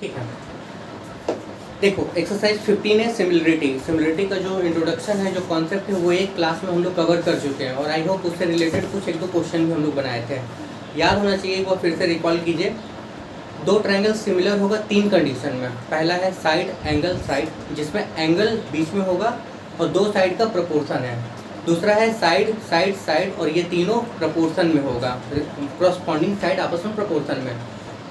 ठीक है, देखो एक्सरसाइज 15 है सिमिलरिटी। सिमिलरिटी का जो इंट्रोडक्शन है, जो कॉन्सेप्ट है, वो एक क्लास में हम लोग कवर कर चुके हैं और आई होप उससे रिलेटेड कुछ एक दो क्वेश्चन भी हम लोग बनाए थे। याद होना चाहिए, एक बार फिर से रिकॉल कीजिए। दो ट्रायंगल सिमिलर होगा तीन कंडीशन में। पहला है साइड एंगल साइड, जिसमें एंगल बीच में होगा और दो साइड का प्रपोर्शन है। दूसरा है साइड साइड साइड, और ये तीनों प्रपोर्शन में होगा, करस्पॉन्डिंग साइड आपस में प्रपोर्शन में।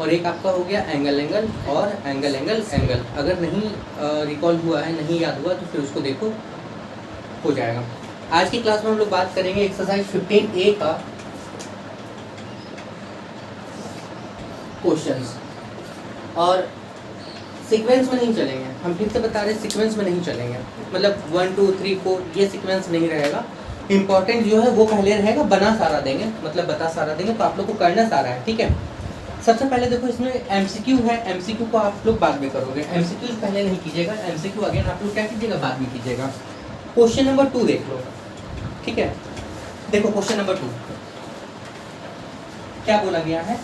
और एक आपका हो गया एंगल एंगल और एंगल एंगल एंगल। अगर नहीं रिकॉल हुआ है, नहीं याद हुआ, तो फिर उसको देखो, हो जाएगा। आज की क्लास में हम लोग बात करेंगे एक्सरसाइज 15A का क्वेश्चंस, और सीक्वेंस में नहीं चलेंगे। हम फिर से बता रहे हैं, सीक्वेंस में नहीं चलेंगे, मतलब 1 2 3 4 ये सीक्वेंस नहीं रहेगा। इंपॉर्टेंट जो है वो पहले रहेगा, बना सारा देंगे, मतलब बता सारा देंगे, तो आप लोग को करना सारा है। ठीक है, सबसे पहले देखो इसमें एमसीक्यू है। एमसीक्यू को आप लोग बाद में करोगे, एमसीक्यू पहले नहीं कीजिएगा, एमसीक्यू अगेन आप लोग क्या कीजिएगा, बाद में कीजिएगा। क्वेश्चन नंबर 2 देख लो। ठीक है, देखो क्वेश्चन नंबर 2 क्या बोला गया है।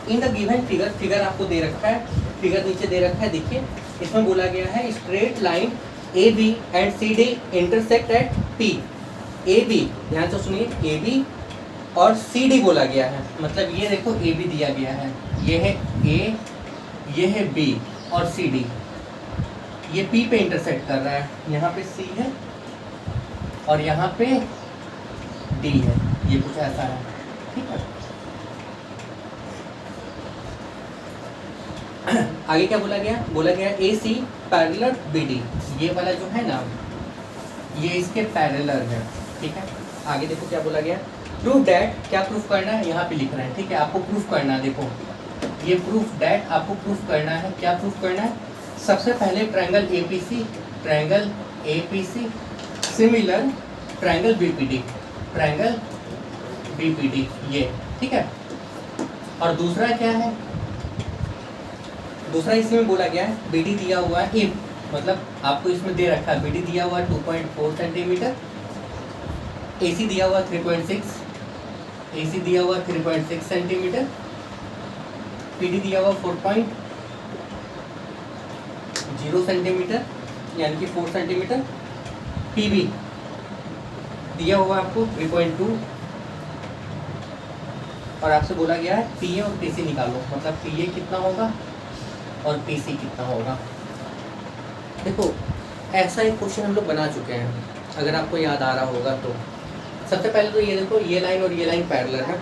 In the given figure, figure आपको दे रखा है, फिगर नीचे दे रखा है, देखिए इसमें बोला गया है straight line A B and C D intersect at P. A B, ध्यान से सुनिए, ए बी और सी डी बोला गया है, मतलब ये देखो ए बी दिया गया है, ये है ए, ये है बी और सी डी, ये पी पे इंटरसेक्ट कर रहा है। यहाँ पे सी है और यहाँ पे डी है, ये कुछ ऐसा है। ठीक है, आगे क्या बोला गया, बोला गया ए सी पैरेलल बी डी, ये वाला जो है ना, ये इसके पैरेलल है। ठीक है, आगे देखो क्या बोला गया, प्रूफ डैट, क्या प्रूफ करना है, यहाँ पे लिख रहे हैं। ठीक है, आपको प्रूफ करना है, देखो ये प्रूफ डैट आपको प्रूफ करना है। क्या प्रूफ करना है, सबसे पहले triangle APC, triangle APC similar triangle BPD, triangle BPD ये। ठीक है, और दूसरा क्या है, दूसरा इसमें बोला गया है बीडी दिया हुआ है, इफ मतलब आपको इसमें दे रखा है, बीडी दिया हुआ है 2.4 सेंटीमीटर, एसी दिया हुआ 3.6, एसी दिया हुआ 3.6 सेंटीमीटर, पीडी दिया हुआ 4.0 सेंटीमीटर यानी कि 4 सेंटीमीटर, पीबी दिया हुआ आपको 3.2, और आपसे बोला गया है पीए और पीसी निकालो, मतलब पीए कितना होगा और पीसी कितना होगा। देखो ऐसा एक क्वेश्चन हम लोग बना चुके हैं, अगर आपको याद आ रहा होगा तो। सबसे पहले तो ये देखो, ये लाइन और ये लाइन पैरेलल है।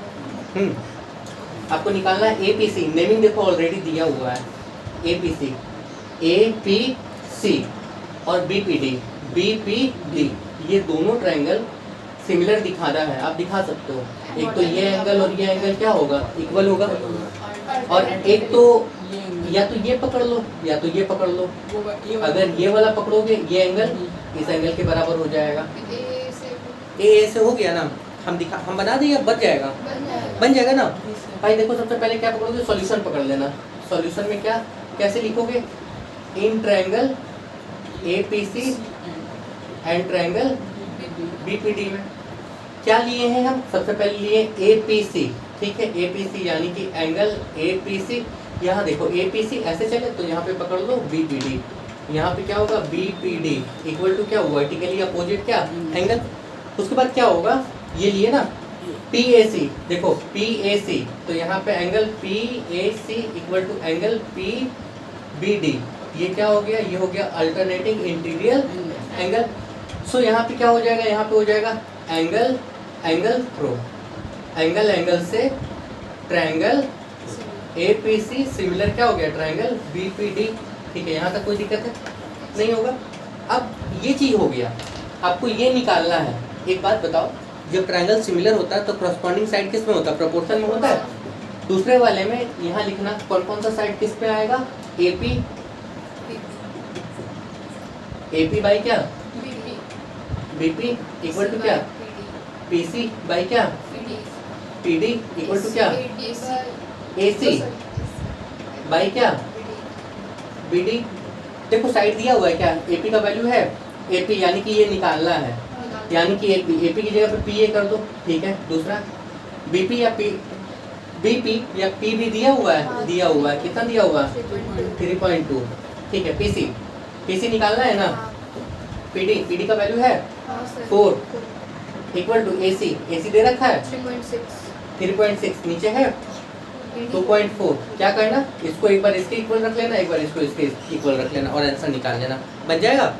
आपको निकालना है एपीसी, नेमिंग देखो ऑलरेडी दिया हुआ है, एपीसी, एपीसी और बीपीडी, बीपीडी, ये दोनों ट्रायंगल सिमिलर दिखाना है। आप दिखा सकते हो, एक तो ये एंगल और ये एंगल क्या होगा, इक्वल होगा, और एक तो या तो ये पकड़ लो या तो ये पकड़ लो। अगर ये वाला पकड़ोगे, ये एंगल इस एंगल के बराबर हो जाएगा। ए से हो गया ना, हम बना दें या बच जाएगा, बन जाएगा ना भाई। देखो सबसे पहले क्या पकड़ोगे, सॉल्यूशन पकड़ लेना। सॉल्यूशन में क्या, कैसे लिखोगे, in triangle APC and triangle BPD में क्या लिए हैं हम, सबसे पहले लिए एपीसी। ठीक है, एपीसी यानी कि एंगल एपीसी, यहाँ देखो एपीसी ऐसे चले तो यहाँ पे पकड़ लो बीपीडी, यहाँ पे क्या होगा बीपीडी इक्वल टू क्या, वर्टिकली अपोजिट क्या एंगल। उसके बाद क्या होगा, ये लिए ना PAC, देखो PAC, तो यहाँ पे angle PAC equal to angle PBD, ये क्या हो गया, ये हो गया अल्टरनेटिंग इंटीरियर एंगल। सो यहाँ पे क्या हो जाएगा, यहाँ पे हो जाएगा angle angle through, angle angle से ट्रायंगल APC सिमिलर क्या हो गया, ट्रायंगल BPD। ठीक है, यहाँ तक कोई दिक्कत है नहीं होगा। अब ये चीज़ हो गया, आपको ये निकालना है। एक बात बताओ, जब ट्रायंगल सिमिलर होता है तो करस्पॉन्डिंग साइड किस में होता है, प्रोपोर्शन में होता है। दूसरे वाले में यहाँ लिखना कौन कौन सा साइड किस पे आएगा, AP, AP बाई क्या, BP इक्वल टू क्या, PC बाई क्या, PD इक्वल टू क्या, AC बाई क्या, BD। देखो साइड दिया हुआ है क्या, AP का वैल्यू है, AP यानी कि ये निकालना है, यानी कि AP की जगह पे PA कर दो। ठीक है, दूसरा BP या बीपी या पीबी दिया हुआ है, हाँ, दिया हुआ है, कितना दिया हुआ है? 3.2। 3.2। ठीक है, पीसी, पीसी निकालना है ना। हाँ, पीडी, पीडी का वैल्यू है हाँ sir. 4 equal to AC, AC दे रखा है 3.6। 3.6, नीचे है PD 2.4। क्या करना, इसको एक बार इसके इक्वल रख लेना, एक बार इसको इसके इक्वल रख लेना और आंसर निकाल लेना। बन जाएगा?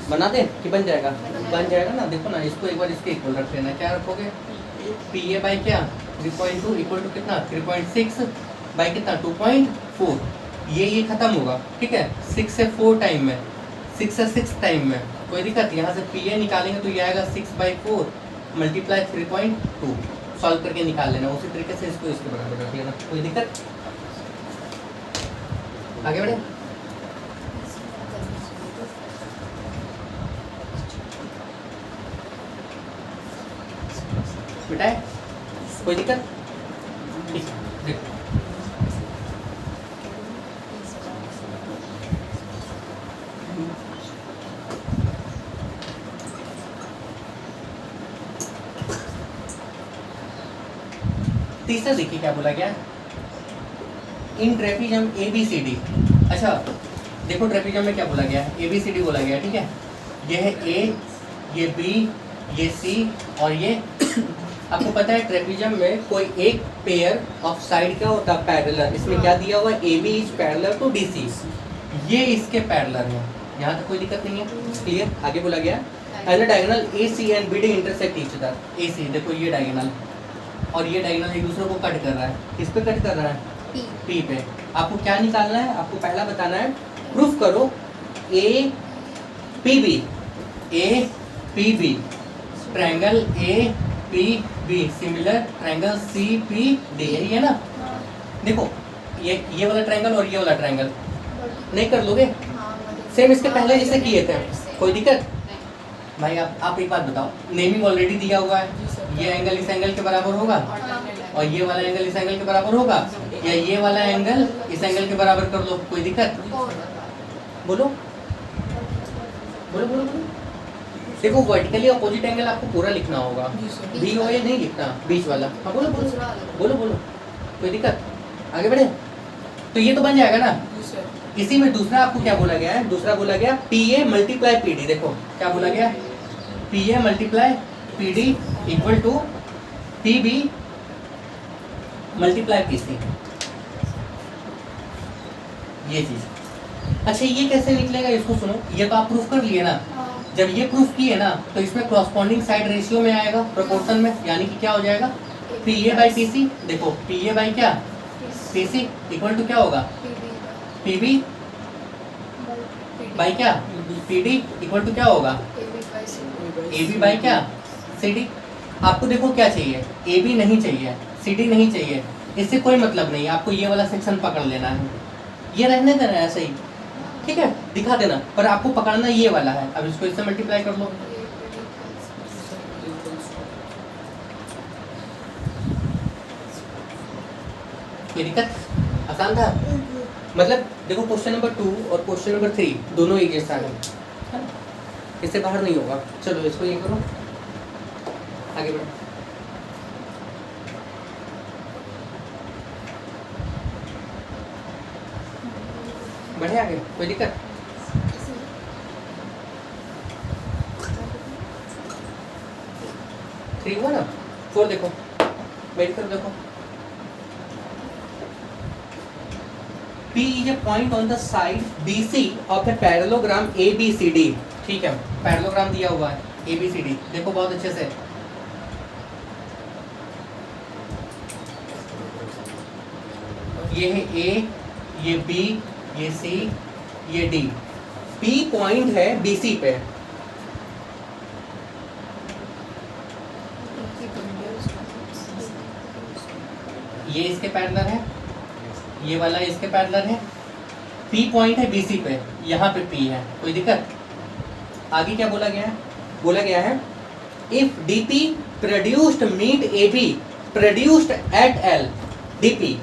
बना दें कि बन जाएगा? बन जाएगा ना। देखो ना, इसको एक बार इसके इक्वल रख लेना। क्या रखोगे? पी ए बाई क्या 3.2 इक्वल टू कितना 3.6 बाई कितना 2.4। ये खत्म होगा, ठीक है। 6 से 4 टाइम में, 6 से 6 टाइम में, कोई दिक्कत। यहाँ से पी ए निकालेंगे तो ये आएगा 6/4 मल्टीप्लाई 3.2। सॉल्व करके निकाल लेना। उसी तरीके से इसको इसके बराबर रख लेना, कोई दिक्कत। आगे बढ़े। बेटा है कोई दिक्कत? ठीक है, देखो तीसरा देखिए क्या बोला गया इन ट्रेपीजम ABCD। अच्छा देखो, ट्रेपीजम में क्या बोला गया है, ABCD बोला गया, ठीक है। ये है A, ये B, ये C और ये आपको पता है ट्रेपीजम में कोई एक पेयर ऑफ साइड क्या होता है, पैरेलल। इसमें क्या दिया हुआ है, AB is parallel to DC। ये इसके पैरेलल है, यहाँ तक कोई दिक्कत नहीं है, क्लियर। आगे बोला गया and diagonal AC and BD intersect each other. AC देखो ये डायगोनल और ये डायगोनल एक दूसरे को कट कर रहा है। किस पे कट कर रहा है? P पे। आपको क्या निकालना है, आपको पहला बताना है, प्रूफ करो APB, APB triangle APB similar triangle CPD, यही है ना। देखो ये वाला ट्रायंगल और ये वाला ट्रायंगल नहीं कर लोगे? सेम इसके पहले जैसे किए थे, कोई दिक्कत? भाई आप एक बात बताओ, नेमिंग ऑलरेडी दिया हुआ है। ये एंगल इस एंगल के बराबर होगा और ये वाला एंगल इस एंगल के बराबर होगा, या ये वाला एंगल इस एंगल के बराबर कर लो, कोई दिक्कत? बोलो बोलो बोलो बोलो। देखो वर्टिकली अपोजिट एंगल आपको पूरा लिखना होगा, बी हो या नहीं लिखना, बीच वाला। हाँ बोलो बोलो बोलो बोलो, कोई दिक्कत? आगे बढ़े। तो ये तो बन जाएगा ना। इसी में दूसरा आपको क्या बोला गया है, दूसरा बोला गया PA मल्टीप्लाई PD। देखो क्या बोला गया, PA multiply PD equal to PB multiply PC। ये चीज। अच्छा ये कैसे निकलेगा, इसको सुनो। ये तो आप प्रूफ कर लिए ना। जब ये प्रूफ किए ना तो इसमें कॉरस्पॉन्डिंग साइड रेशियो में आएगा, प्रोपोर्शन में, यानी कि क्या हो जाएगा PA बाई PC। देखो PA बाई क्या PC इक्वल टू क्या होगा PB बाई क्या PD इक्वल टू क्या होगा AB बाई क्या CD। आपको देखो क्या चाहिए, AB नहीं चाहिए, CD नहीं चाहिए, इससे कोई मतलब नहीं है। आपको ये वाला सेक्शन पकड़ लेना है, ये रहने देना है ऐसे ही, ठीक है, दिखा देना, पर आपको पकड़ना ये वाला है। अब इसको इससे मल्टीप्लाई कर लो। कोई दिक्कत? आसान था। मतलब देखो क्वेश्चन नंबर 2 और क्वेश्चन नंबर 3 दोनों एक जैसा है, इससे बाहर नहीं होगा। चलो इसको ये करो, आगे बढ़ो। बढ़े आगे, कोई दिक्कत? थ्री हुआ ना, 4 देखो, वेट करो, देखो P is a point on the side BC of a parallelogram ABCD। ठीक है, पैरेललोग्राम दिया हुआ है ABCD। देखो बहुत अच्छे से, ये है A, ये B, ये C, ये D। P पॉइंट है BC पे। ये इसके पैरेलल है, ये वाला इसके पैरेलल है। P पॉइंट है BC पे, यहाँ पे P है, कोई दिक्कत? आगे क्या बोला गया है, बोला गया है if DP produced meet AB produced at L DP।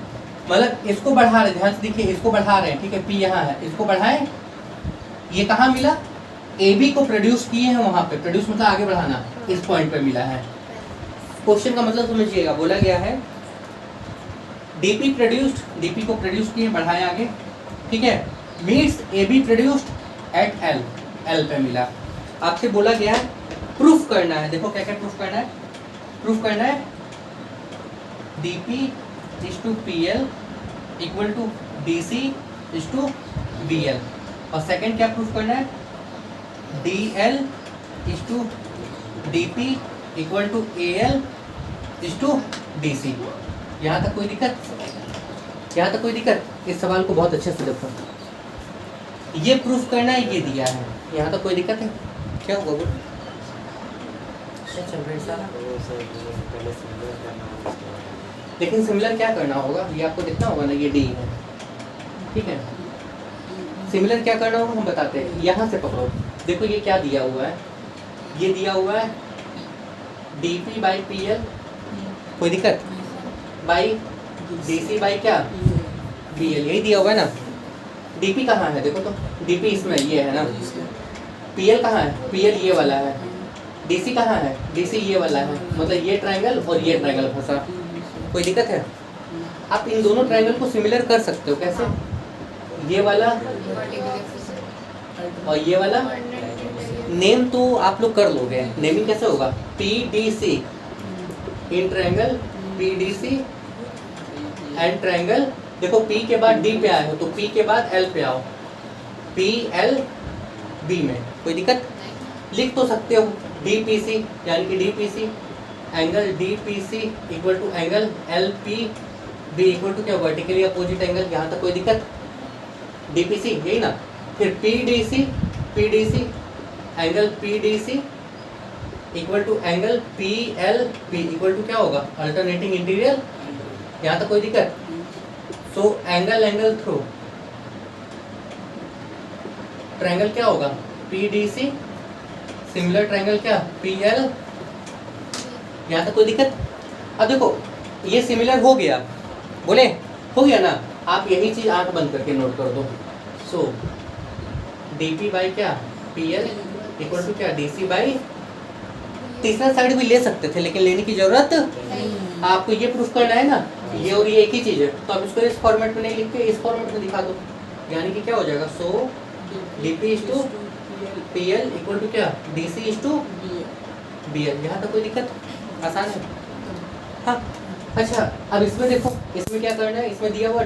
मतलब इसको बढ़ा रहे, ध्यान से देखिए, इसको बढ़ा रहे हैं, ठीक है, P यहाँ है, इसको बढ़ाएं। ये कहाँ मिला, AB को प्रोड्यूस किए हैं वहां पे, प्रोड्यूस मतलब आगे बढ़ाना, इस पॉइंट पे मिला है। क्वेश्चन का मतलब समझिएगा, बोला गया है डीपी को प्रोड्यूस किए, बढ़ाया आगे, ठीक है, meets AB produced at L पे मिला। आपसे बोला गया है प्रूफ करना है, देखो क्या क्या प्रूफ करना है, DP is to PL equal to DC is to BL, और सेकंड क्या प्रूफ करना है, DL is to DP equal to AL is to DC। यहाँ तक कोई दिक्कत? इस सवाल को बहुत अच्छे से देखो, ये प्रूफ करना है, ये दिया है, यहाँ तक कोई दिक्कत है? क्या हुआ बोल, क्या चल रहा है सारा? लेकिन सिमिलर क्या करना होगा, ये आपको दिखना होगा ना, ये D है, ठीक है, सिमिलर क्या करना होगा हम बताते हैं। यहाँ से पकड़ो, देखो ये क्या दिया हुआ है, ये दिया हुआ है DP बाई PL, कोई दिक्कत, बाई DC बाई क्या BL, यही दिया हुआ है ना। DP कहाँ है देखो तो, DP इसमें ये है ना, PL कहाँ है, PL ये वाला है, DC कहाँ है, DC ये वाला है, मतलब ये ट्रायंगल और ये ट्रायंगल फंसा, कोई दिक्कत है? आप इन दोनों ट्रायंगल को सिमिलर कर सकते हो, कैसे, ये वाला और ये वाला, नेम तो आप लोग कर लोगे, नेमिंग कैसे होगा, PDC in triangle PDC and triangle, देखो P के बाद D पे आए हो तो P के बाद L पे आओ, PLB में, कोई दिक्कत? लिख तो सकते हो DPC, यानी कि DPC angle DPC equal to angle LPB equal to क्या, वर्टिकली अपोजिट एंगल, यहाँ तक कोई दिक्कत? DPC यही ना, फिर PDC angle PDC equal to angle PLP equal to क्या होगा, अल्टरनेटिंग इंटीरियर, यहाँ तक कोई दिक्कत? सो एंगल थ्रू ट्रायंगल क्या होगा, PDC सिमिलर ट्रायंगल क्या, PL, यहाँ तक कोई दिक्कत? अब देखो ये सिमिलर हो गया, बोले हो गया ना, आप यही चीज आंख बंद करके नोट कर दो। सो DP बाई क्या PL इक्वल टू क्या DC बाई, तीसरा साइड भी ले सकते थे लेकिन लेने की जरूरत, आपको ये प्रूफ करना है ना, ये और ये एक ही चीज है, तो आप इसको इस फॉर्मेट में नहीं लिख के इस फॉर्मेट में दिखा दो, यानी कि क्या हो जाएगा, so DP is to PL equal to क्या, DC इज टू BL, यहाँ तक कोई दिक्कत? आसान है, हाँ। अच्छा अब इसमें देखो, इसमें क्या करना है, इसमें दिया हुआ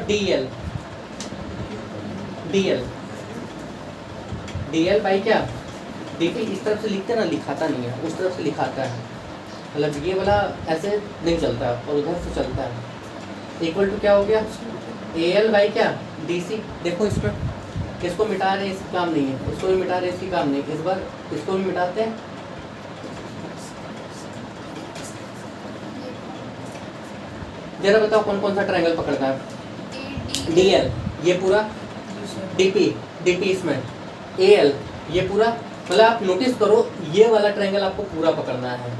DL बाई क्या DP, इस तरफ से लिखते ना, लिखाता नहीं है, उस तरफ से लिखाता है, मतलब ये वाला ऐसे नहीं चलता और उधर से चलता है, इक्वल टू क्या हो गया, AL बाई क्या DC, देखो इसमें इसको मिटा रहे, इसका काम नहीं है, इसको भी मिटा रहे, इसकी काम नहीं, इस बार इसको भी मिटाते हैं, जरा बताओ कौन कौन सा ट्रायंगल पकड़ता है, DL ये पूरा, DP इसमें, AL ये पूरा, मतलब आप नोटिस करो ये वाला ट्रायंगल आपको पूरा पकड़ना है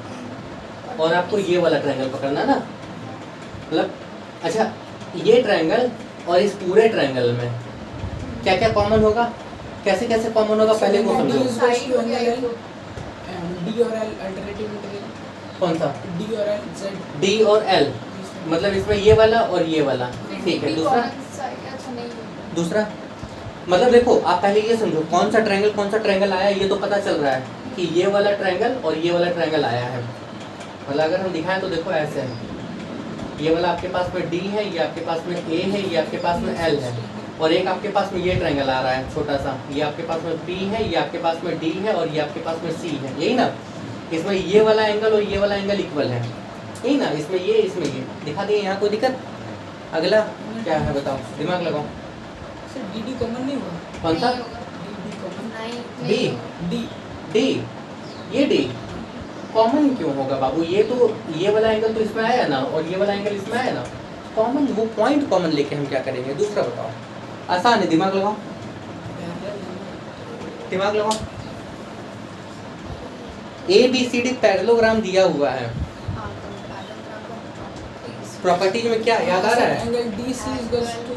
और आपको ये वाला ट्रायंगल पकड़ना है ना, मतलब अच्छा ये ट्रायंगल और इस पूरे ट्रायंगल में क्या क्या कॉमन होगा, कैसे कैसे कॉमन होगा, पहले वो समझो। D और L अल्टरनेटिव इंटीरियर, कौन सा D D और Z, और L, मतलब इसमें ये वाला और ये वाला, ठीक है। दूसरा मतलब देखो आप पहले ये समझो कौन सा ट्रायंगल आया, ये तो पता चल रहा है कि ये वाला ट्रायंगल और ये वाला ट्रायंगल आया है, मतलब अगर हम दिखाएं तो देखो ऐसे है, ये वाला आपके पास में D है, ये आपके पास में A है, ये आपके पास में L है, और एक आपके पास में ये ट्रायंगल आ रहा है छोटा सा, ये आपके पास में P है, ये आपके पास में D है और ये आपके पास में C है, यही ना। इसमें ये वाला एंगल और ये वाला एंगल इक्वल है, यही ना, इसमें ये दिखा दिए, यहाँ कोई दिक्कत? अगला क्या है बताओ, दिमाग लगाओ। सर DD कॉमन नहीं हुआ, कौन सा DD कॉमन, D, ये D कॉमन क्यों होगा बाबू, ये तो ये वाला एंगल तो इसमें आया ना और ये वाला एंगल इसमें आया ना, कॉमन, वो पॉइंट कॉमन लेके हम क्या करेंगे। दूसरा बताओ, आसान है, दिमाग लगाओ, दिमाग लगाओ। ABCD पैरेललोग्राम दिया हुआ है, प्रॉपर्टीज में क्या याद आ रहा है, angle DC equals to,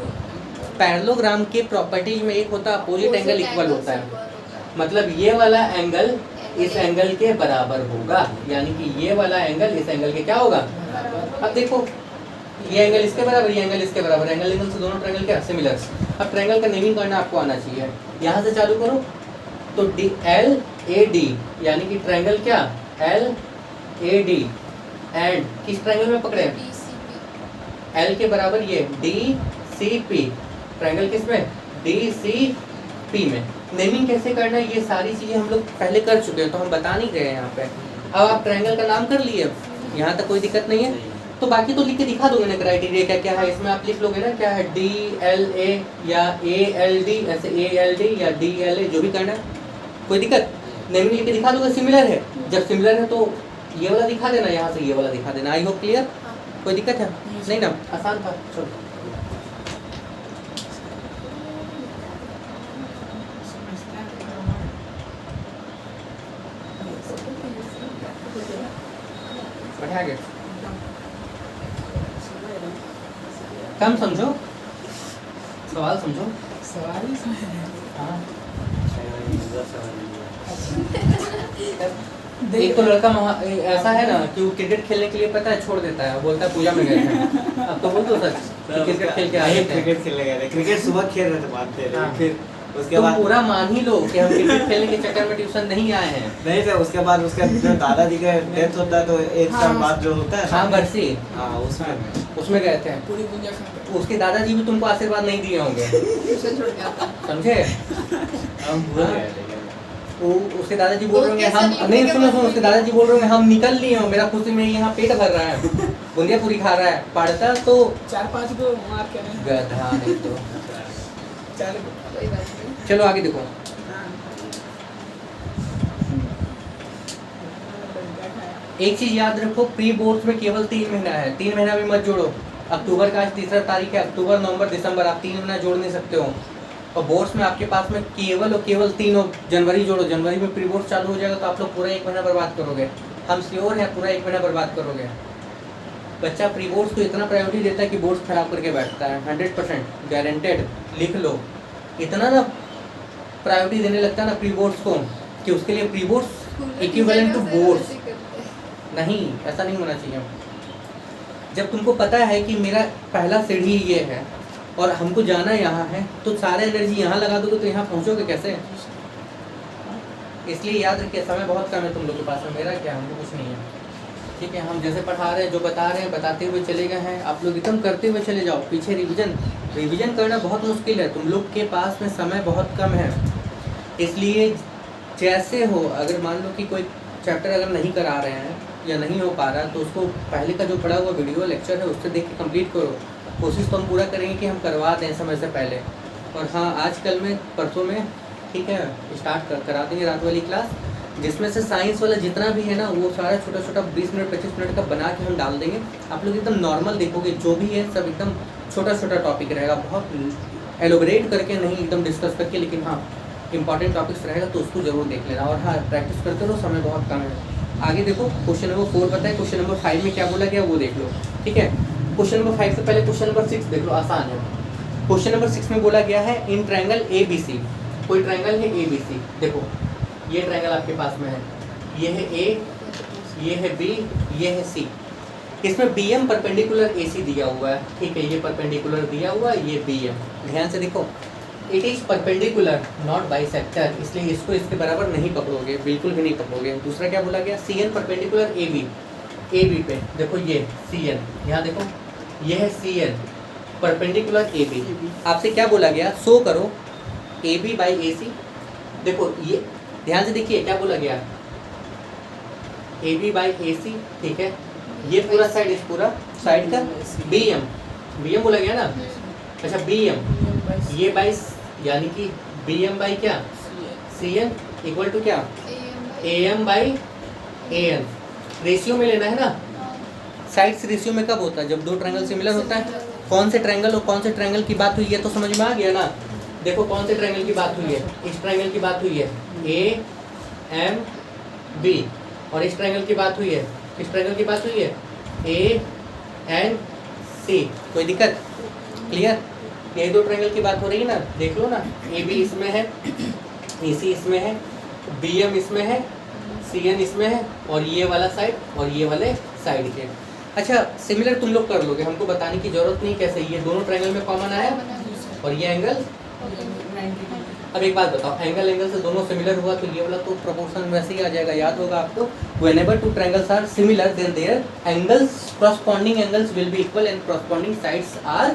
parallelogram के प्रॉपर्टीज में एक होता है अपोजिट एंगल इक्वल होता है, मतलब ये वाला एंगल इस एंगल के बराबर होगा, यानी कि ये वाला एंगल इस एंगल के क्या होगा। अब देखो ये एंगल इसके बराबर, ये एंगल इसके बराबर, एंगल से दोनों ट्रायंगल क्या सिमिलर। अब ट्रायंगल का नेमिंग करना आपको आना चाहिए। यहाँ से चालू करो तो डी एल ए डी, यानी कि ट्रायंगल क्या एल ए डी, एंड किस ट्रायंगल में पकड़े हैं, एल के बराबर ये डी सी पी, ट्रायंगल किस में डी सी पी में। नेमिंग कैसे करना है ये सारी चीजें हम लोग पहले कर चुके हैं, तो हम बता नहीं रहे हैं यहाँ पे। अब आप ट्रायंगल का नाम कर लिए, यहाँ तक कोई दिक्कत नहीं है, तो बाकी तो लिख के दिखा दोगे ना क्राइटेरिया क्या क्या है इसमें, आप लिख लोगे ना क्या है डी एल ए या ए एल डी, ऐसे ए एल डी या डी एल ए, जो भी करना है कोई दिक्कत। नेमिंग लिख के दिखा दोगे सिमिलर है, जब सिमिलर है तो ये वाला दिखा देना, यहाँ से ये वाला दिखा देना। आई होप क्लियर, कोई दिक्कत है नहीं ना, आसान था। चलो बढ़िया आगे, कम समझो, सवाल समझो। सवाल ही हाँ। एक तो लड़का ऐसा है ना कि वो क्रिकेट खेलने के लिए पता है छोड़ देता है, बोलता है पूजा में गए थे। अब तो बोल दो सच कि क्रिकेट खेल के आए थे, क्रिकेट खेलने गए थे, क्रिकेट सुबह खेल रहे थे, मानते हैं, हाँ। फिर उसके तुम बाद पूरा मान ही लो कि हम क्रिकेट खेलने के चक्कर में ट्यूशन नहीं आए हैं। नहीं थे। उसके बाद उसका जो दादाजी का डेथ होता है तो एक साल बाद जो होता है, हाँ बरसी, हाँ उसमें गए थे। पूरी दुनिया खा उसके दादाजी भी तुमको आशीर्वाद नहीं दिए होंगे, छोड़ के आता समझे। हम भूल गए लेकिन वो उसके दादाजी बोल रहे तो हैं हम कैसा नहीं, नहीं सुनो सुनो, उसके दादाजी बोल रहे हैं हम निकल लिए हो, मेरा खुशी में यहाँ पेट भर रहा है, बुंदिया पूरी खा रहा है, पढ़ता तो 4-5 को मार के आए। गधा नहीं तो। 4 कोई बात नहीं। चलो आगे देखो, एक चीज याद रखो, प्री बोर्ड्स में केवल 3 महीना है, 3 महीना भी मत जोड़ो। अक्टूबर का आज 3 तारीख है, अक्टूबर नवंबर दिसंबर, आप 3 महीना जोड़ नहीं सकते हो। और बोर्ड्स में आपके पास में केवल और केवल 3 और जनवरी जोड़ो, जनवरी में प्री बोर्ड चालू हो जाएगा तो आप लोग पूरा 1 महीना बर्बाद करोगे, हम श्योर हैं पूरा 1 महीना बर्बाद करोगे। बच्चा प्री बोर्ड्स को इतना प्रायोरिटी देता है कि बोर्ड्स खराब करके बैठता है, 100% गारंटेड, लिख लो। इतना ना प्रायोरिटी देने लगता है ना प्री बोर्ड्स को कि उसके लिए pre boards equivalent to boards, नहीं ऐसा नहीं होना चाहिए। जब तुमको पता है कि मेरा पहला सीढ़ी ये है और हमको जाना यहाँ है, तो सारे एनर्जी यहाँ लगा दोगे तो यहाँ पहुँचोगे कैसे। इसलिए याद रखिए समय बहुत कम है तुम लोग के पास में, मेरा क्या, हमको कुछ नहीं है, ठीक है। हम जैसे पढ़ा रहे हैं, जो बता रहे हैं बताते हुए चले गए हैं, आप लोग एकदम करते हुए चले जाओ। पीछे रिवीजन करना बहुत मुश्किल है, तुम लोग के पास में समय बहुत कम है। इसलिए जैसे हो, अगर मान लो कि कोई चैप्टर अगर नहीं करा रहे हैं या नहीं हो पा रहा, तो उसको पहले का जो पढ़ा हुआ वीडियो लेक्चर है उससे देख के कंप्लीट करो। कोशिश तो हम पूरा करेंगे कि हम करवा दें समय से पहले। और हाँ, आजकल में परसों में ठीक है स्टार्ट करा देंगे रात वाली क्लास, जिसमें से साइंस वाला जितना भी है ना वो सारा छोटा छोटा 20 मिनट 25 मिनट का बना के हम डाल देंगे। आप लोग एकदम नॉर्मल देखोगे, जो भी है सब एकदम छोटा छोटा टॉपिक रहेगा, बहुत एलोबरेट करके नहीं, एकदम डिस्कस करके, लेकिन हाँ इंपॉर्टेंट टॉपिक्स रहेगा तो उसको जरूर देख लेना। और हाँ प्रैक्टिस करते रहो, समय बहुत कम है। आगे देखो क्वेश्चन नंबर 4 पता है, क्वेश्चन नंबर 5 में क्या बोला गया वो देख लो, ठीक है। क्वेश्चन नंबर 5 से पहले क्वेश्चन नंबर 6 देख लो, आसान है। क्वेश्चन नंबर 6 में बोला गया है in triangle A B C, कोई ट्रायंगल है ए बी सी, देखो ये ट्रायंगल आपके पास में है, ये है ए, ये है बी, ये है सी। इसमें बी एम परपेंडिकुलर ए सी दिया हुआ है, ठीक है, ये परपेंडिकुलर दिया हुआ है, ये बी एम। ध्यान से देखो, it is perpendicular not bisector, इसलिए इसको इसके बराबर नहीं पकड़ोगे, बिल्कुल भी नहीं पकड़ोगे। दूसरा क्या बोला गया, C N perpendicular A B पे, देखो ये सी एन, यहाँ देखो ये है C N perpendicular A B. आपसे क्या बोला गया, शो करो ए बी बाई ए सी। देखो ये ध्यान से देखिए क्या बोला गया, ए बी बाई ए सी, ठीक है। ये पूरा साइड, इस पूरा साइड का बी एम बोला गया ना, अच्छा बी एम, ये बाई यानी कि बी एम बाई क्या, सी एन इक्वल टू क्या, A M by A N. Ratio में लेना है ना, साइड्स रेशियो में कब होता है, जब दो ट्रायंगल सिमिलर होता है। कौन से ट्रायंगल और कौन से ट्रायंगल की बात हुई है तो समझ में आ गया ना। देखो कौन से ट्रायंगल की बात हुई है, इस ट्रायंगल की बात हुई है, ए एम बी, और इस ट्रायंगल की बात हुई है, इस ट्रायंगल की बात हुई है, ए एन सी। कोई दिक्कत, क्लियर। ये दो ट्रायंगल की बात हो रही है ना, देख लो ना, ए बी इसमें है, ए सी इसमें है, बी एम इसमें है, सी एन इसमें है, और ये वाला साइड और ये वाले साइड के। अच्छा सिमिलर तुम लोग कर लोगे, हमको बताने की जरूरत नहीं कैसे, ये दोनों ट्रायंगल में कॉमन आया और ये एंगल। अब एक बात बताओ, एंगल एंगल से दोनों सिमिलर हुआ तो ये वाला तो प्रोपोर्शन वैसे ही आ जाएगा, याद होगा आपको। Whenever two triangles are similar then their angles corresponding angles will be equal and corresponding sides are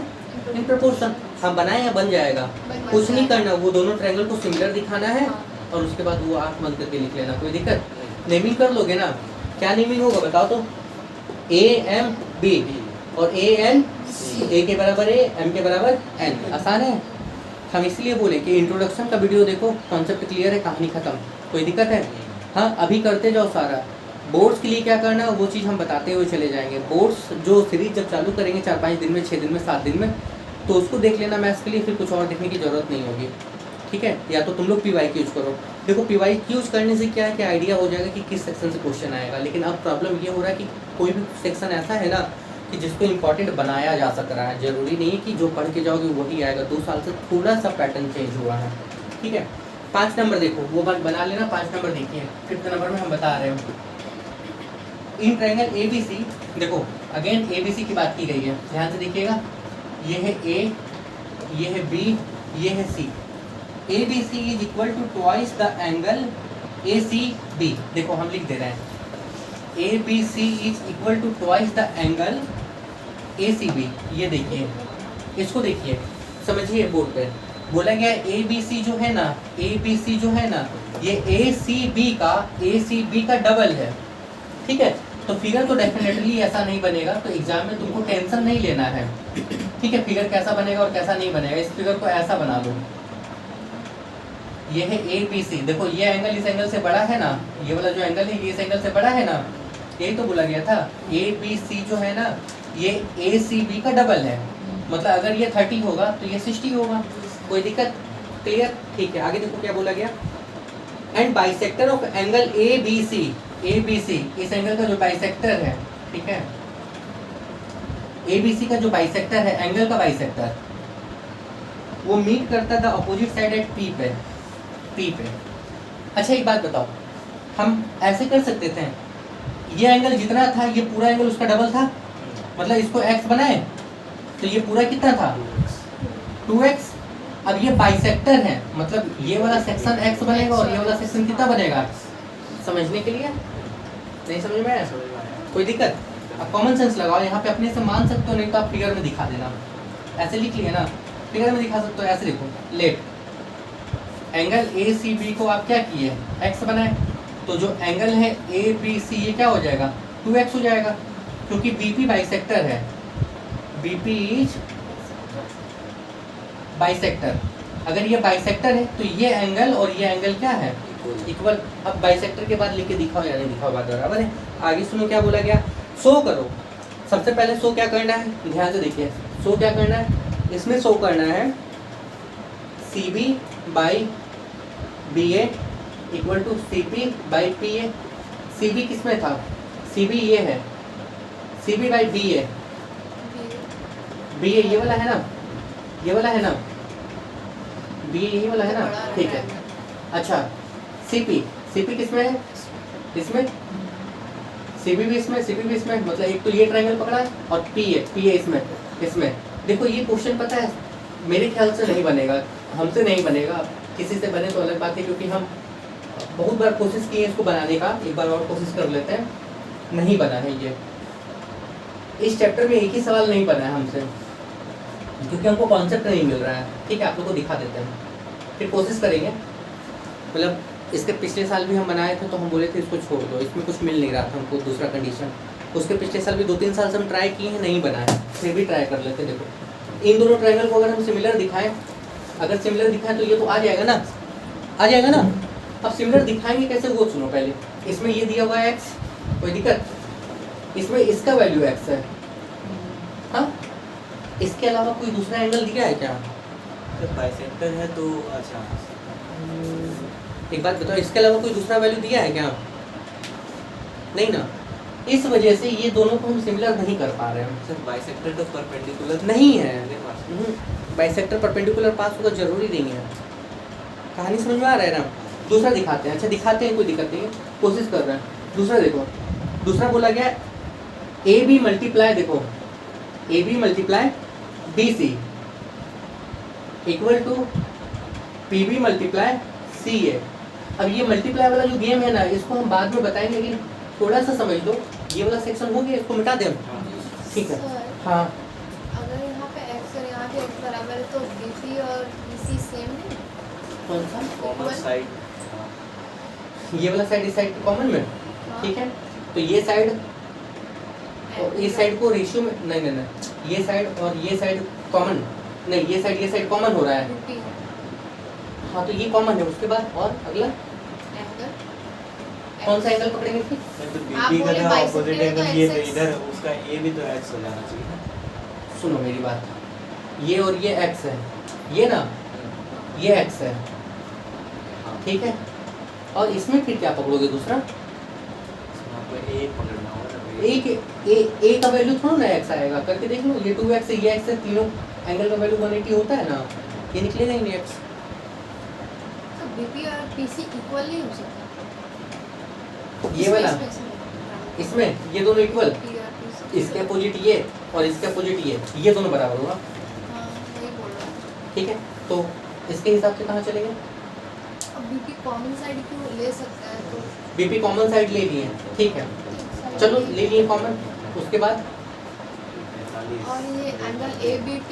in proportion. हम बनाए या बन जाएगा, कुछ नहीं करना, वो दोनों ट्रायंगल को सिमिलर दिखाना है और उसके बाद वो आंख बंद करके लिख लेना, कोई दिक्कत। नेमिंग कर लोगे ना, क्या नेमिंग होगा बताओ तो। ए एम बी और ए एन सी, ए के बराबर ए, एम के बराबर एन, आसान है। हम इसलिए बोले कि इंट्रोडक्शन का वीडियो देखो, कॉन्सेप्ट क्लियर है, कहानी खत्म, कोई दिक्कत है। हाँ अभी करते जाओ सारा। बोर्ड्स के लिए क्या करना है वो चीज़ हम बताते हुए चले जाएंगे। बोर्ड्स जो सीरीज जब चालू करेंगे 4-5 दिन में, 6 दिन में, 7 दिन में, तो उसको देख लेना मैथ्स के लिए, फिर कुछ और देखने की ज़रूरत नहीं होगी, ठीक है। या तो तुम लोग PYQ यूज करो। देखो PYQ यूज करने से क्या है कि आइडिया हो जाएगा कि किस सेक्शन से क्वेश्चन आएगा। लेकिन अब प्रॉब्लम ये हो रहा है कि कोई भी सेक्शन ऐसा है ना कि जिसको इंपॉर्टेंट बनाया जा सक रहा है, जरूरी नहीं है कि जो पढ़ के जाओगे वही आएगा। 2 साल से थोड़ा सा पैटर्न चेंज हुआ है, ठीक है। 5 नंबर देखो, वो बात बना लेना। 5 नंबर देखिए, 5th नंबर में हम बता रहे हैं इन ट्रायंगल ABC। देखो अगेन ABC की बात की गई है, ध्यान से देखिएगा। ये है A, ये है B, ये है C। ABC is equal to twice the angle ACB। देखो हम लिख दे रहे हैं ABC is equal to twice the angle ACB। ये देखिए, इसको देखिए, समझिए बोर्ड पे बोला गया ABC जो है ना, ABC जो है ना, ये ACB का डबल है, ठीक है। तो फिगर तो डेफिनेटली ऐसा नहीं बनेगा, तो एग्जाम में तुमको टेंशन नहीं लेना है, ठीक है। फिगर कैसा बनेगा और कैसा नहीं बनेगा, इस फिगर को ऐसा बना दो। ये है ABC, देखो ये एंगल इस एंगल से बड़ा है ना, ये वाला जो एंगल है ये इस एंगल से बड़ा है ना, यही तो बोला गया था। ABC जो है ना ये ACB का डबल है, मतलब अगर ये 30 होगा तो ये 60 होगा, कोई दिक्कत, क्लियर, ठीक है। आगे देखो क्या बोला गया, and bisector of angle ABC, इस एंगल का जो बाइसेक्टर है, ठीक है, ABC का जो बाइसेक्टर है, एंगल का बाइसेक्टर, वो मीट करता था अपोजिट साइड एट P पे। अच्छा एक बात बताओ, हम ऐसे कर सकते थे, ये एंगल जितना था ये पूरा एंगल उसका डबल था, मतलब इसको x बनाए तो ये पूरा कितना था 2x। अब ये बाइसेक्टर है, मतलब ये वाला सेक्शन x बनेगा और ये वाला सेक्शन कितना बनेगा, समझने के लिए। नहीं समझ में आया, कोई दिक्कत। अब कॉमन सेंस लगाओ, यहाँ पे अपने से मान सकते हो, नहीं तो आप फिगर में दिखा देना, ऐसे लिख लिए ना, फिगर में दिखा सकते हो, ऐसे लिखो। लेट एंगल ACB को आप क्या किए, x बनाए, तो जो एंगल है ABC ये क्या हो जाएगा 2x हो जाएगा, क्योंकि BP बाइसेक्टर है, BP इज बाइसेक्टर। अगर ये बाइसेक्टर है तो ये एंगल और ये एंगल क्या है, इक्वल। अब बाइसेक्टर के बाद लिख के दिखाओ या नहीं दिखाओ, बात बराबर है। आगे सुनो क्या बोला गया, शो करो। सबसे पहले शो क्या करना है, ध्यान से देखिए, शो क्या करना है, इसमें शो करना है CB by BA equal to CP by PA। CB किस में था, CB ये है, CB बाई BA, BA ये वाला है ना, ये वाला है ना, BA यही वाला है ना, ठीक है। अच्छा CP किस में है, इसमें, CB भी इसमें, CP भी इसमें, मतलब एक तो ये ट्रायंगल पकड़ा है और PA इसमें। देखो ये क्वेश्चन पता है मेरे ख्याल से नहीं बनेगा, हमसे नहीं बनेगा, किसी से बने तो अलग बात है, क्योंकि हम बहुत बार कोशिश की है इसको बनाने का, एक बार और कोशिश कर लेते हैं, नहीं बना है ये। इस चैप्टर में एक ही सवाल नहीं बना है हमसे, क्योंकि हमको कॉन्सेप्ट नहीं मिल रहा है, ठीक है। आप लोग को दिखा देते हैं, फिर कोशिश करेंगे। मतलब इसके पिछले साल भी हम बनाए थे तो हम बोले थे इसको छोड़ दो, इसमें कुछ मिल नहीं रहा था हमको, दूसरा कंडीशन। उसके पिछले साल भी 2-3 साल से हम ट्राई किए हैं, नहीं बना है, फिर भी ट्राई कर लेते। देखो इन दोनों ट्रायंगल को अगर हम सिमिलर दिखाएं, अगर सिमिलर दिखाएं तो ये तो आ जाएगा ना, आ जाएगा ना। अब सिमिलर दिखाएंगे कैसे वो सुनो पहले। इसमें ये दिया हुआ है x, कोई दिक्कत, इसमें इसका वैल्यू x है, हाँ, इसके अलावा कोई दूसरा एंगल दिया है क्या, जब बाइसेक्टर है तो अच्छा, एक बात बताओ, इसके अलावा कोई दूसरा वैल्यू दिया है क्या, नहीं ना। इस वजह से ये दोनों को हम सिमिलर नहीं कर पा रहे हैं। सर बाइसेक्टर तो परपेंडिकुलर नहीं है, बाइसेक्टर परपेंडिकुलर पास होगा जरूरी नहीं है। कहानी समझ में आ रहा है ना। दूसरा दिखाते हैं, अच्छा दिखाते हैं, कोई दिक्कत नहीं है, कोशिश कर रहे हैं। दूसरा देखो, दूसरा बोला गया ए बी मल्टीप्लाई, देखो A B multiply B C equal to P B multiply C A. अब ये मल्टीप्लाई वाला जो गेम है ना, इसको हम बाद में बताएंगे, लेकिन थोड़ा सा समझ लो। ये वाला सेक्शन हो गया, इसको मिटा दें, ठीक है। सर, हाँ अगर यहाँ पे x और यहाँ पे x बराबर है तो bp और bc सेम है। कौन सा? कॉमन साइड, ये वाला साइड इस साइड के कॉमन में, हाँ। ठीक है। तो ये साइड और इस साइड को रेशियो में, नहीं नहीं नहीं, ये साइड और ये साइड कॉमन, नहीं ये साइड कॉमन हो रहा है। bp हाँ तो ये कॉमन है। उसके बाद और अगला एंगल कौन सा एंगल पकड़ेंगे फिर? तो आप बीपी का बोले था बाइसेक्टर ऑपोजिट तो एंगल, ये तो XX इधर उसका ए भी तो एक्स हो जाना चाहिए ना। सुनो मेरी बात, ये और ये x है, ये ना ये x है, ठीक है। और इसमें फिर क्या पकड़ोगे दूसरा? इसमें आपको ए पकड़ना होगा ना। ए के ए का वैल्यू थोड़ा ना x आएगा, करके देख लो। ये 2x है, ये x है, तीनों एंगल का वैल्यू 180 होता है ना, ये निकलेगा ही नहीं x। तो bp और bc इक्वल नहीं हो सकता। ये वाला इसमें इसमें ये दोनों इक्वल, P और PC इसके अपोजिट ये और इसके अपोजिट ये दोनों बराबर होगा, हाँ वही बोल रहा हूँ। ठीक है। तो इसके हिसाब से कहाँ चलेंगे? अब bp कॉमन साइड क्यों ले सकता है तो बीपी कॉमन साइड ले लिए, ठीक है, चलो ले लिए कॉमन। उसके बाद और ये एंगल ABP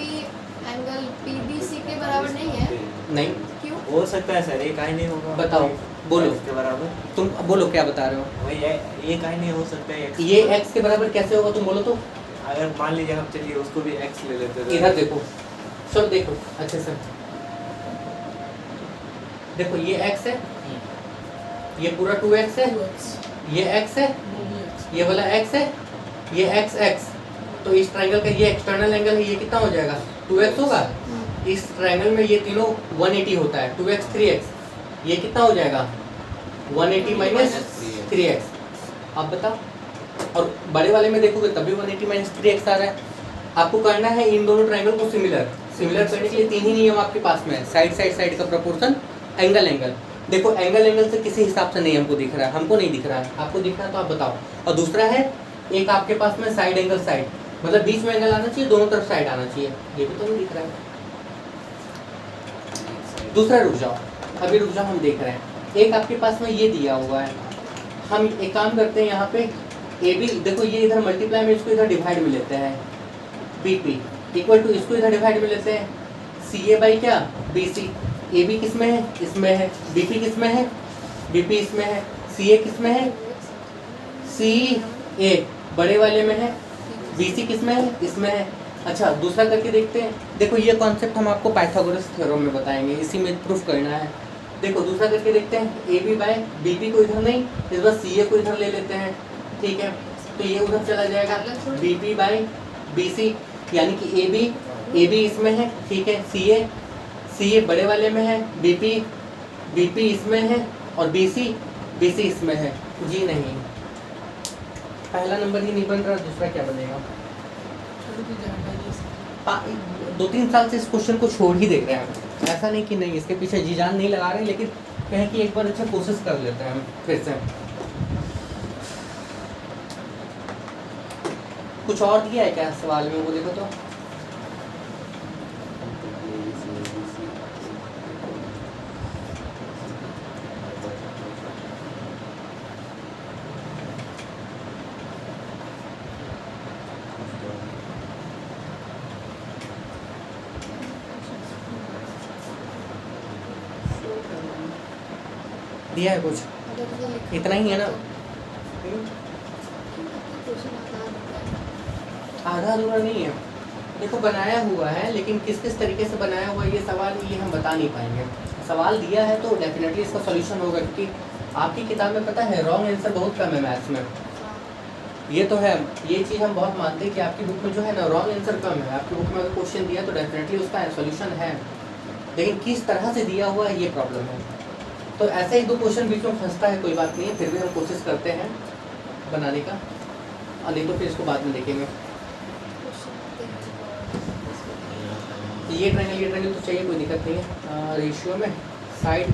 एंगल PBC के बराबर नहीं है, नहीं, क्यों? हो सकता है सर, ये काहे नहीं होगा? बताओ, बोलो। इसके बराबर तुम बोलो क्या बता रहे हो? वही है, ये काहे नहीं हो सकता है x? ये x के बराबर कैसे होगा, तुम बोलो तो। अगर मान लीजिए हम चलिए उसको भी x ले लेते हैं। इधर देखो, चलो देखो अच्छे से देखो, ये x है, ये पूरा 2x है, 2x ये x है, वो भी x ये वाला x है, ये x। तो इस ट्रायंगल का ये एक्सटर्नल एंगल है, ये कितना हो जाएगा? 2x होगा। इस ट्रायंगल में ये तीनों 180 होता है, 2x 3x, ये कितना हो जाएगा? 180 माइनस 3x। आप बताओ। और बड़े वाले में देखोगे तभी 180 माइनस 3x आ रहा है। आपको करना है इन दोनों ट्रायंगल को सिमिलर करने के लिए 3 ही नियम आपके पास में है। साइड का प्रोपोर्शन, एंगल। देखो एंगल से किसी हिसाब से नहीं हमको दिख रहा है, हमको नहीं दिख रहा है, आपको दिख रहा है तो आप बताओ। और दूसरा है, एक आपके पास में साइड एंगल, साइड मतलब बीच में एंगल आना चाहिए, दोनों तरफ साइड आना चाहिए, ये भी तो नहीं दिख रहा है। दूसरा रुक जाओ, अभी रुक जाओ, हम देख रहे हैं। एक आपके पास में ये दिया हुआ है, हम एक काम करते हैं यहाँ पे ए बी, देखो ये इधर मल्टीप्लाई में इसको इधर डिवाइड में लेते हैं, बी पी इक्वल टू इसको इधर डिवाइड में लेते हैं, सी ए बाई क्या बी सी। ए बी किस में है? इसमें है। बी पी किस में है? बी पी इसमें है। सी ए किस में है? सी ए बड़े वाले में है। बी सी किस में है? इसमें है। अच्छा दूसरा करके देखते हैं। देखो ये कॉन्सेप्ट हम आपको पाइथागोरस थ्योरम में बताएंगे, इसी में प्रूफ करना है। देखो दूसरा करके देखते हैं, A B by B P को इधर नहीं, इस बार सी ए को इधर ले लेते हैं, ठीक है। तो ये उधर चला जाएगा, B P by B C, यानी कि ए बी इसमें है, ठीक है। सी ए बड़े वाले में है, बी पी इसमें है, और बी सी इसमें है। जी नहीं, पहला नंबर ही नहीं बन रहा, दूसरा क्या बनेगा? छोड़ भी जाएगा ये। 2-3 साल से इस क्वेश्चन को छोड़ ही देख रहे हैं हम। ऐसा नहीं कि नहीं, इसके पीछे जी जान नहीं लगा रहे, लेकिन कहें कि एक बार अच्छा कोशिश कर लेते हैं हम फिर से। कुछ और दिया है क्या सवाल में, वो देखो तो। दिया है कुछ, इतना ही है ना? आधा अधूरा नहीं है। देखो बनाया हुआ है, लेकिन किस किस तरीके से बनाया हुआ है ये सवाल, ये हम बता नहीं पाएंगे। सवाल दिया है तो डेफिनेटली इसका सॉल्यूशन होगा, क्योंकि आपकी किताब में पता है रॉन्ग आंसर बहुत कम है मैथ्स में। ये तो है, ये चीज़ हम बहुत मानते हैं कि आपकी बुक में जो है ना रॉन्ग आंसर कम है। आपकी बुक में अगर क्वेश्चन दिया तो डेफिनेटली उसका सॉल्यूशन है, लेकिन किस तरह से दिया हुआ है ये प्रॉब्लम है। तो ऐसे ही 2 क्वेश्चन बीच में फंसता है, कोई बात नहीं है, फिर भी हम कोशिश करते हैं बनाने का, और नहीं तो फिर इसको बाद में देखेंगे। तो ये ट्रायंगल तो चाहिए, कोई दिक्कत नहीं है। रेशियो में साइड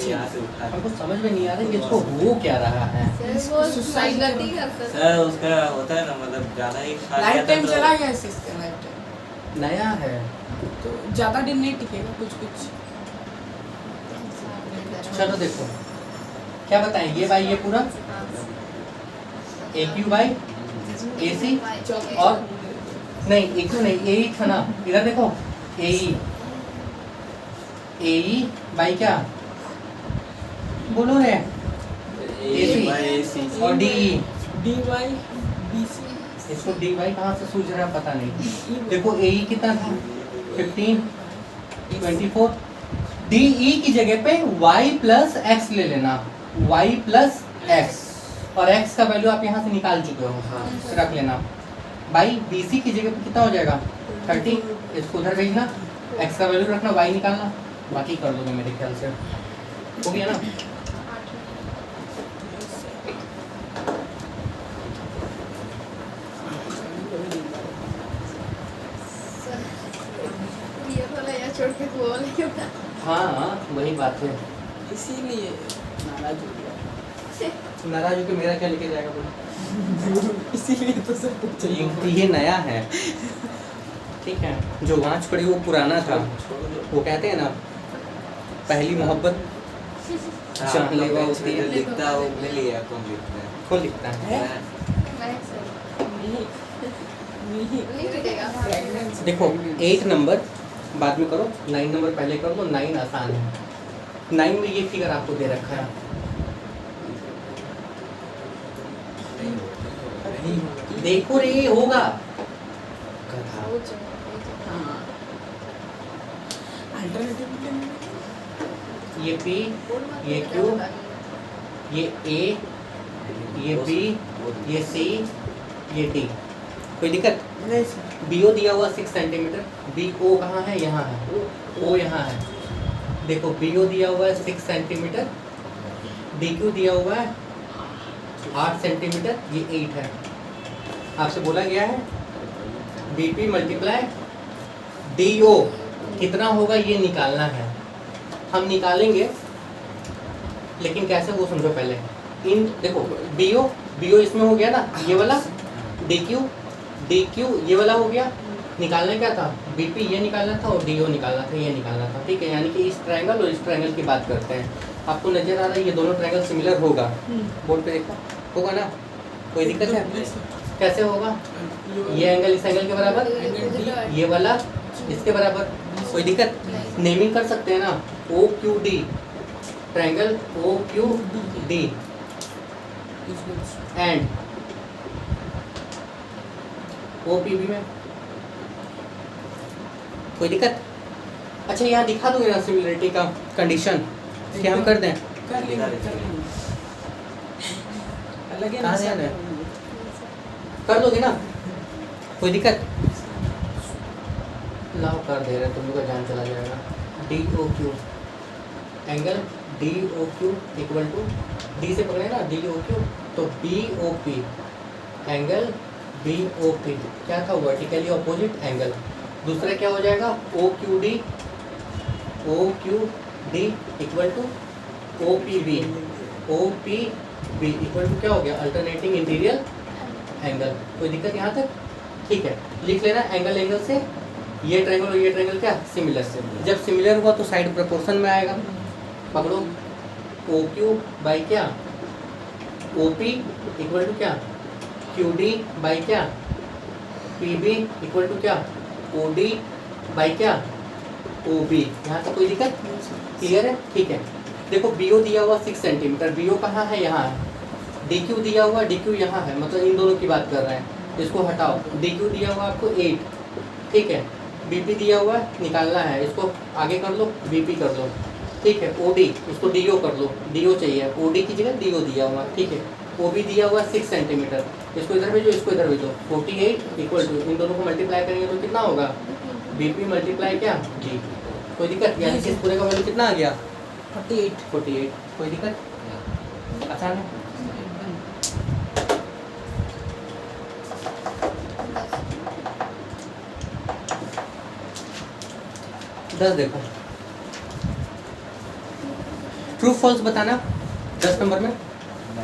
यहाँ से उठा हमको समझ में नहीं आ रहा है इसको हो क्या रहा है। सर वो सुसाइड गलती करता है। सर उसका होता है ना मतलब ज्यादा ही खा लिया लाइफ था टाइम तो- चला गया सिस्टम लाइफ टाइम, नया है तो ज्यादा दिन नहीं टिकेगा कुछ कुछ। चलो देखो क्या बताएं ये बाई ये पूरा ए क्यू बाई ए सी और नहीं ए क्यू नहीं ए ही था ना, इधर देखो ए ई बाई क्या बोलो रे AC by AC और D D Y B C, इसको डी वाई कहाँ से सूझ रहा है पता नहीं। देखो ए ई कितना था 15 24, डी ई की जगह पे y प्लस एक्स ले लेना, y प्लस एक्स और x का वैल्यू आप यहाँ से निकाल चुके हो, हाँ। रख लेना। बाई बी सी की जगह पे कितना हो जाएगा 30, इसको उधर भेजना, x का वैल्यू रखना, y निकालना, बाकी कर दोगे मेरे ख्याल से, हो गया ना। ये वाला या छोड़ के वो वाला क्यों था? हाँ वही बात है, इसीलिए नाराज हो गया। नाराज होकर मेरा क्या लेके जाएगा बोलो। इसीलिए तो सब कुछ चाहिए। ये नया है ठीक है, जो वांच पड़ी वो पुराना था। वो कहते हैं ना पहली मोहब्बत हाँ, जान लेवा तो होती है, जो लिखता है वो मिल गया कौन लिखता है कौन लिखता है। मैं सर नहीं नहीं टिकेगा। फ्रेगनेंस देखो 8 नंबर बाद में करो, 9 नंबर पहले कर दो, 9 आसान है। 9 में ये फिगर आपको दे रखा है, देखो रे ये होगा, वो चाहिए। हाँ अल्टरनेटिव ये P, ये Q, ये A, ये B, ये C, ये D। कोई दिक्कत? नहीं सर। BO दिया हुआ 6 सेंटीमीटर, BO कहाँ है? यहाँ है, O यहाँ है। देखो BO दिया हुआ है 6 सेंटीमीटर, DQ दिया हुआ है 8 सेंटीमीटर, ये 8 है। आपसे बोला गया है BP मल्टीप्लाई DO कितना होगा ये निकालना है। हम निकालेंगे लेकिन कैसे वो समझो पहले। इन देखो BO इसमें हो गया ना, ये वाला DQ ये वाला हो गया। निकालना क्या था? BP ये निकालना था और DO निकालना था, ये निकालना था। ठीक है, यानी कि इस ट्रायंगल और इस ट्रायंगल की बात करते हैं। आपको नजर आ रहा है ये दोनों ट्रायंगल सिमिलर होगा, बोर्ड पे देखो होगा ना, कोई दिक्कत है? कैसे होगा? ये एंगल इस एंगल के बराबर, ये वाला इसके बराबर, कोई दिक्कत? नेमिंग कर सकते हैं ना, OQD triangle OQD and OPB में, कोई दिक्कत? अच्छा यहाँ दिखा दोगे ना सिमिलरिटी का कंडीशन कि हम कर दें? कर लेंगे कर लेंगे। अलग है कहाँ ना ध्यान सर। है? कर दोगे ना, कोई दिक्कत? लाओ कर दे रहे, तुम लोग का जान चला जाएगा। DOQ angle DOQ equal to D से पकड़े ना DOQ, तो BOP एंगल BOP क्या था? Vertically opposite angle. दूसरा क्या हो जाएगा? OQD equal to OPB equal to क्या हो गया? Alternating interior angle. कोई दिक्कत यहाँ तक? ठीक है, लिख लेना एंगल से ये ट्रायंगल और ये ट्रायंगल क्या? सिमिलर से। जब सिमिलर हुआ तो साइड प्रोपोर्शन में आएगा। पकड़ो OQ बाई क्या? OP इक्वल टू क्या? QD बाई क्या? PB इक्वल टू क्या? OD बाई क्या? OB। यहाँ तक कोई दिक्कत? क्लियर है? ठीक है, देखो BO दिया हुआ 6 सेंटीमीटर, BO कहाँ है? यहाँ है। DQ दिया हुआ, DQ यहाँ है, मतलब इन दोनों की बात कर रहे हैं, इसको हटाओ। DQ दिया हुआ आपको 8, ठीक है। BP दिया हुआ है, निकालना है, इसको आगे कर लो, BP कर लो, ठीक है। OD उसको DO कर लो, DO चाहिए, OD की जगह DO दिया हुआ, ठीक है। OB दिया हुआ 6 सेंटीमीटर, इसको इधर भेजो, इसको इधर भेजो। 48 इक्वल टू इन दोनों को मल्टीप्लाई करेंगे तो कितना होगा? BP मल्टीप्लाई क्या? D। कोई दिक्कत? यानी कि इस पूरे का वैल्यू कितना आ गया? 48। कोई दिक्कत? आसान है। दस देखो ट्रू फॉल्स बताना 10 नंबर में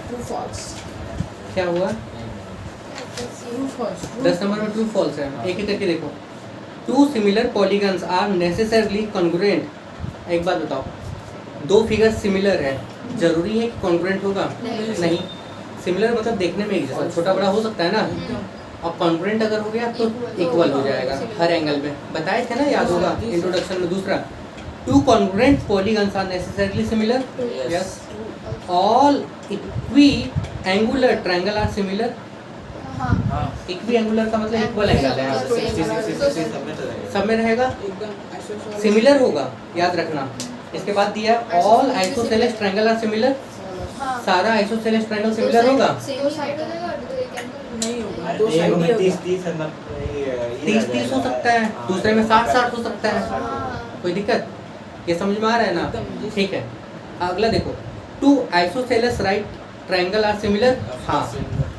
ट्रू फॉल्स क्या हुआ। ट्रू फॉल्स 10 नंबर में ट्रू फॉल्स है, एक ही करके देखो। Two similar polygons are necessarily congruent. एक बात बताओ, दो फिगर सिमिलर है, जरूरी है कि कॉन्ग्रुएंट होगा? नहीं। सिमिलर मतलब देखने में एक जैसा, छोटा बड़ा हो सकता है ना, और कॉन्ग्रुएंट अगर हो गया तो इक्वल हो जाएगा हर एंगल में। बताए थे ना, याद होगा इंट्रोडक्शन में। दूसरा, two congruent polygons are necessarily similar. Yes. All equiangular triangle are similar. हाँ इक्वी एंगुलर का मतलब इक्वल एंगल है, सब में रहेगा, एकदम सिमिलर होगा, याद रखना। इसके बाद दिया all isosceles triangle are similar. हाँ सारा आइसोसेलेस ट्रायंगल सिमिलर होगा? सेम साइड हो जाएगा और तो एक एंगल नहीं होगा, अरे दो एक साइड में ही होगा। 30-30 है ना, 30-30 हो सकता है, दूसरे में 60-60 हो सकता है, हाँ कोई दिक्कत? ये समझ में आ रहा है ना? एकदम। ठीक है। अगला देखो, two isosceles right triangle are similar. हाँ,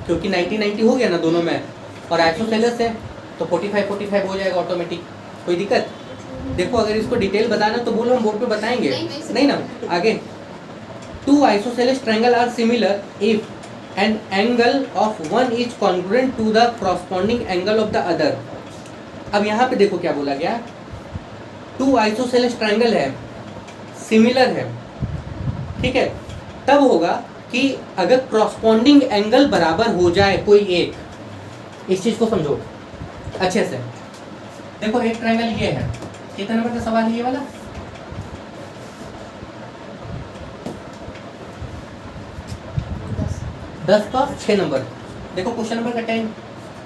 क्योंकि 90-90 हो गया ना दोनों में, और आइसोसेलेस है तो 45-45 हो जाएगा ऑटोमेटिक, कोई दिक्कत? देखो, अगर इसको डिटेल बताना तो बोलो, हम बोर्ड पे बताएंगे। नहीं ना। आगे, two isosceles triangle are similar if an angle of one is congruent to the corresponding angle of the other. अब यहाँ पे देखो क्या बोला गया, टू आइसोसेलेस ट्रायंगल है, सिमिलर है, ठीक है, तब होगा कि अगर कॉरस्पॉन्डिंग एंगल बराबर हो जाए कोई एक। इस चीज को समझो अच्छे से। देखो, एक ट्रायंगल ये है, कितने नंबर का सवाल है ये वाला? दस का 6 नंबर। देखो क्वेश्चन नंबर का 10,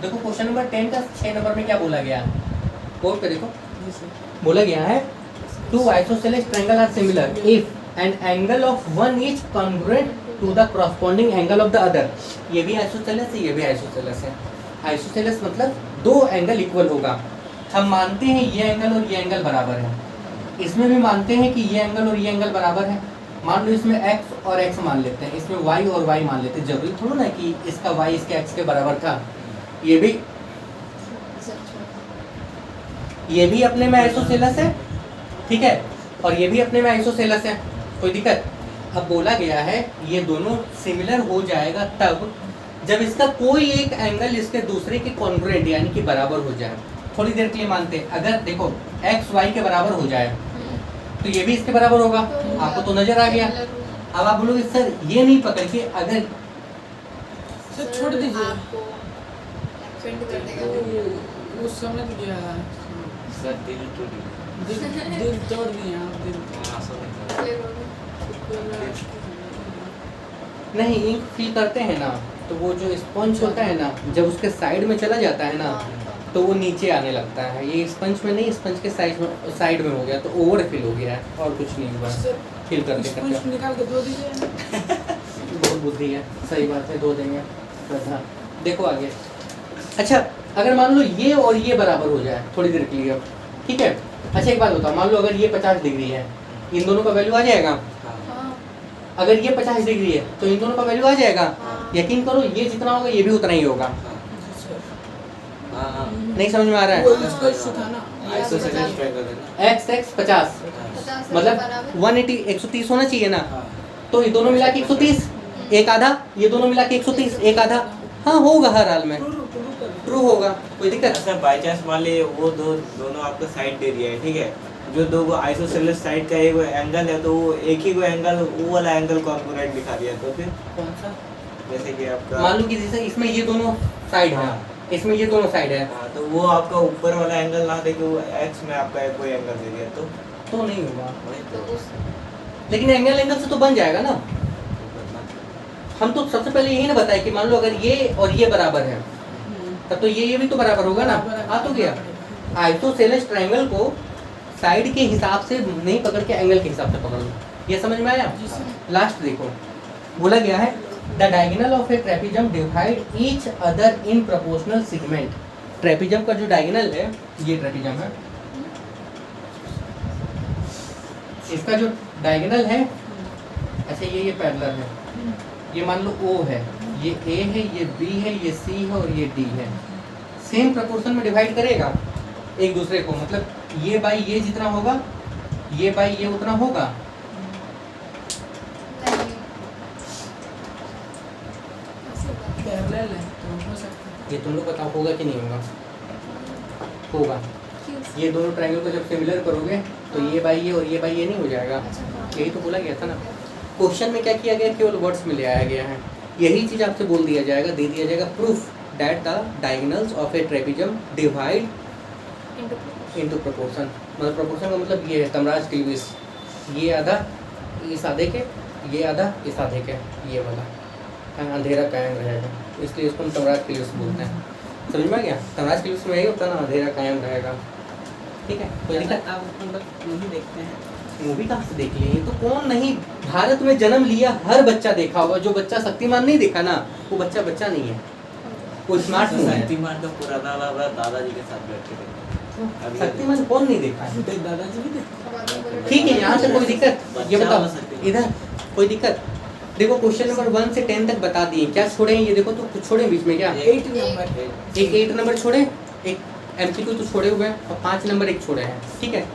देखो क्वेश्चन नंबर 10 का 6 नंबर में क्या बोला गया है, कोड पे देखो। बोला गया है, two isosceles triangle are similar if an angle of one is congruent to the corresponding angle of the other. ये भी आइसोसेलेस है, ये भी आइसोसेलेस है। आइसोसेलेस मतलब दो एंगल इक्वल होगा। हम मानते हैं ये एंगल और ये एंगल बराबर है, इसमें भी मानते हैं कि ये एंगल और ये एंगल बराबर है। मान लो इसमें x और x मान लेते हैं, इसमें y और y मान लेते हैं। जरूरी थोड़ा ना कि इसका y इसके x के बराबर था। ये भी अपने में आइसोसेलेस है, ठीक है, और ये भी अपने में आइसोसेलेस है, कोई दिक्कत? अब बोला गया है ये दोनों सिमिलर हो जाएगा तब जब इसका कोई एक एंगल इसके दूसरे के कॉन्ग्रुएंट यानी कि बराबर हो जाए। थोड़ी देर के लिए मानते हैं, अगर देखो x y के बराबर हो जाए तो ये भी इसके बराबर होगा। आपको तो नजर आ गया। अब आप बोलोगे सर ये नहीं पकड़ के, अगर सर छोड़ दीजिए, आपको सेंड कर देगा। वो समझ गया, दिल तोड़ दिए आप, दिल नहीं इंक फिल करते हैं ना, तो वो जो स्पंज होता है ना, जब उसके साइड में चला जाता है ना तो वो नीचे आने लगता है। ये स्पंज में नहीं, स्पंज के साइड में हो गया तो ओवर फिल हो गया है, और कुछ नहीं हुआ। फिल करते स्पंज करते निकाल के दो दीजिए। बहुत बुद्धि है, सही बात है, दो देंगे। हाँ, देखो आगे। अच्छा, अगर मान लो ये और ये बराबर हो जाए थोड़ी देर के लिए, ठीक है। अच्छा एक बात बताओ, मान लो अगर ये 50 डिग्री है, इन दोनों का वैल्यू आ जाएगा। हाँ अगर ये 50 डिग्री है तो इन दोनों का वैल्यू आ जाएगा। हाँ। यकीन करो, ये जितना होगा ये भी उतना ही होगा। नहीं समझ में आ रहा वो है? इसको इश्यू था ना, आइसोसेलेस ट्रायंगल है ना। x x 50 50 मतलब 180 130 होना चाहिए ना, तो ये दोनों मिला के 130, एक आधा, ये दोनों मिला के 130, एक आधा। हाँ होगा हर हाल में, ट्रू होगा, कोई दिक्कत? अच्छा बाई चांस मान लीजिए वो दोनों आपका साइड दे दिया है, ठीक है, जो दो को आइसोसेलेस साइड का एक एंगल है तो वो एक ही को एंगल, वो वाला एंगल कॉन्ग्रुएंट दिखा दिया, तो फिर कौन सा? जैसे कि आपका मान लो कि जैसे इसमें ये दोनों साइड है, इसमें ये दोनों साइड है, हाँ, तो वो आपका ऊपर वाला एंगल ना देके वो एक्स में आपका कोई एंगल दे दिया तो नहीं होगा। वही तो तो उस लेकिन एंगल से तो बन जाएगा ना। हम तो सबसे पहले यही ना बताया कि मान लो अगर ये और ये बराबर है तब तो ये भी तो बराबर होगा ना। आ तो गया। आइसोसेलेस ट्रायंगल को साइड के हिसाब से नहीं पकड़ के एंगल के हिसाब से पकड़ लो। ये समझ में आया? लास्ट देखो, बोला गया है the diagonal of A trapezium divide each other in proportional segment. Trapezium का जो डायगोनल है, ये ट्रेपेजियम है, इसका जो डायगोनल है, अच्छा ये पैरेलल है, ये मान लो O है, ये A है, ये B है, ये C है और ये D है। सेम प्रोपोर्शन में डिवाइड करेगा एक दूसरे को, मतलब ये बाई ये जितना होगा, ये बाई ये उतना होगा। ये तुम लोग बताओ होगा कि नहीं होगा? होगा। क्यों? ये दोनों ट्रायंगल को जब सिमिलर करोगे तो ये बाई ये और ये बाई ये नहीं हो जाएगा? अच्छा, हाँ। यही तो बोला गया था ना। क्वेश्चन में क्या किया गया, केवल वर्ड्स में ले आया गया है। यही चीज़ आपसे बोल दिया जाएगा, दे दिया जाएगा, proof that the diagonals of A trapezium divide into proportion. मतलब प्रोपोर्शन का मतलब ये है तमराज की लुईस, ये आधा इस आधे के, ये आधा इस आधे के, ये वाला अंधेरा कायम रहेगा, इसलिए इसको हम तमराज की लुईस बोलते हैं। समझ में आ गया? तमराज की लुईस में यही होता है ना, अंधेरा कायम रहेगा। ठीक है, कोई दिक्कत? आप मतलब मूवी देखते हैं? मूवी कहाँ से देख लिए? तो कौन नहीं भारत में जन्म लिया हर बच्चा देखा होगा। जो बच्चा शक्तिमान नहीं देखा ना, वो बच्चा बच्चा नहीं है, वो स्मार्ट नहीं है। शक्तिमान तो पुराना वाला दादाजी के साथ बैठ के देखते हैं। शक्तिमान कौन नहीं देखा है? दादाजी भी देखते? ठीक है, यहाँ से कोई दिक्कत? ये बच्चा बताओ हो सकते हैं। इधर कोई दिक्कत? देखो क्वेश्चन नंबर 1 से 10 तक बता दिए, क्या छोड़े हैं ये देखो, तो कुछ छोड़े बीच में क्या? 8 नंबर। एक 8 नंबर छोड़े, एक MCQ तो छोड़े हुए हैं, और 5 नंबर एक छोड़े हैं। ठीक है,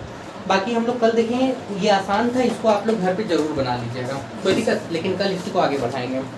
बाकी हम लोग कल देखेंगे। ये आसान था, इसको आप लोग घर पे जरूर बना लीजिएगा, कोई दिक्कत? लेकिन कल इसी को आगे बढ़ाएंगे हम।